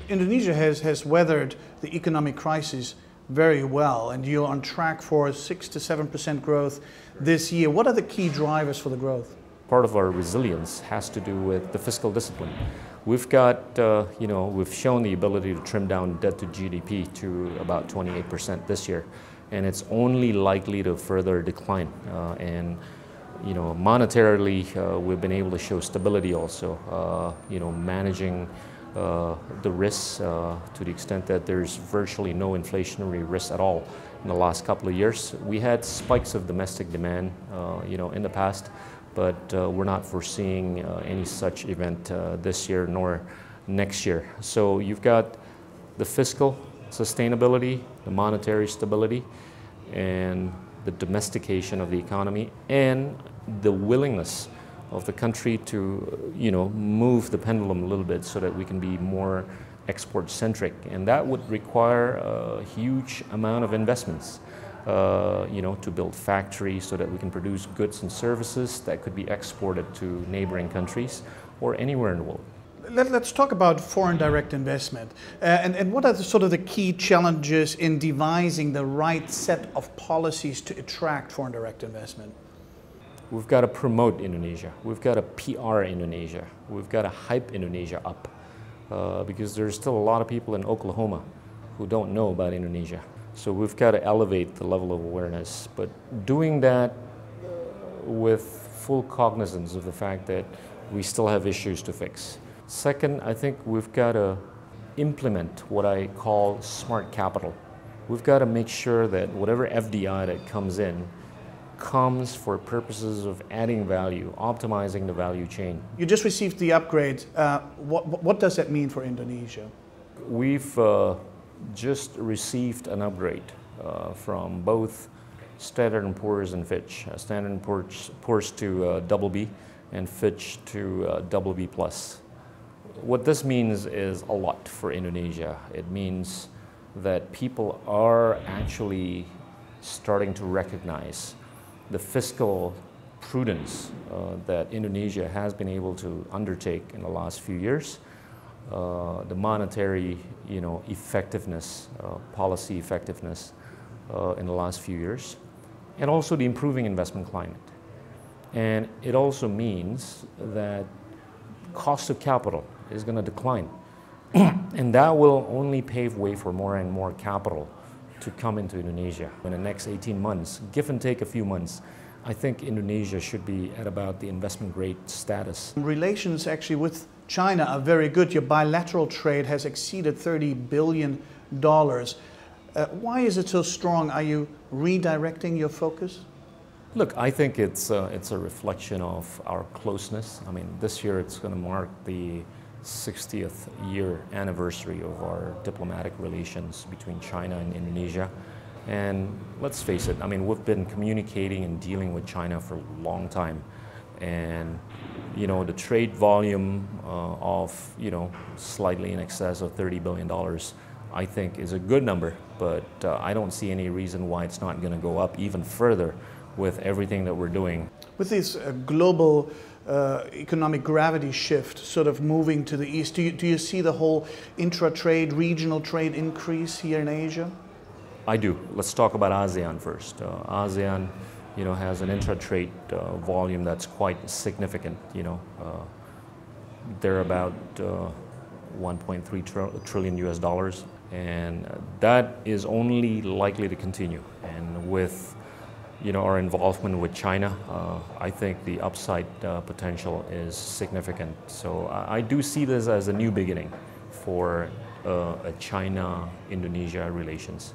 Indonesia has weathered the economic crisis very well, and you're on track for 6 to 7% growth this year. What are the key drivers for the growth? Part of our resilience has to do with the fiscal discipline. We've got, we've shown the ability to trim down debt to GDP to about 28% this year, and it's only likely to further decline. Monetarily, we've been able to show stability also, managing the risks to the extent that there's virtually no inflationary risk at all. In the last couple of years, we had spikes of domestic demand, in the past, but we're not foreseeing any such event this year nor next year. So you've got the fiscal sustainability, the monetary stability, and the domestication of the economy, and the willingness of the country to, move the pendulum a little bit so that we can be more export-centric. And that would require a huge amount of investments, to build factories so that we can produce goods and services that could be exported to neighboring countries or anywhere in the world. Let's talk about foreign direct investment. And what are the key challenges in devising the right set of policies to attract foreign direct investment? We've got to promote Indonesia. We've got to PR Indonesia. We've got to hype Indonesia up because there's still a lot of people in Oklahoma who don't know about Indonesia. So we've got to elevate the level of awareness, but doing that with full cognizance of the fact that we still have issues to fix. Second, I think we've got to implement what I call smart capital. We've got to make sure that whatever FDI that comes in comes for purposes of adding value, optimizing the value chain. You just received the upgrade. What does that mean for Indonesia? We've just received an upgrade from both Standard & Poor's and Fitch. Standard & Poor's to BB and Fitch to BB+. What this means is a lot for Indonesia. It means that people are actually starting to recognize the fiscal prudence that Indonesia has been able to undertake in the last few years, the monetary, effectiveness, policy effectiveness in the last few years, and also the improving investment climate. And it also means that cost of capital is going to decline, and that will only pave way for more and more capital to come into Indonesia. In the next 18 months, give and take a few months, I think Indonesia should be at about the investment grade status. Relations actually with China are very good. Your bilateral trade has exceeded $30 billion. Why is it so strong? Are you redirecting your focus? Look, I think it's a reflection of our closeness. I mean, this year it's going to mark the 60th year anniversary of our diplomatic relations between China and Indonesia. And let's face it, I mean, we've been communicating and dealing with China for a long time. And, the trade volume of, slightly in excess of $30 billion, I think is a good number, but I don't see any reason why it's not going to go up even further with everything that we're doing. With this global economic gravity shift sort of moving to the east, do you see the whole intra-trade, regional trade increase here in Asia? I do. Let's talk about ASEAN first. ASEAN, has an intra-trade volume that's quite significant. They're about 1.3 trillion US dollars, and that is only likely to continue. And with our involvement with China, I think the upside potential is significant. So I do see this as a new beginning for a China-Indonesia relations.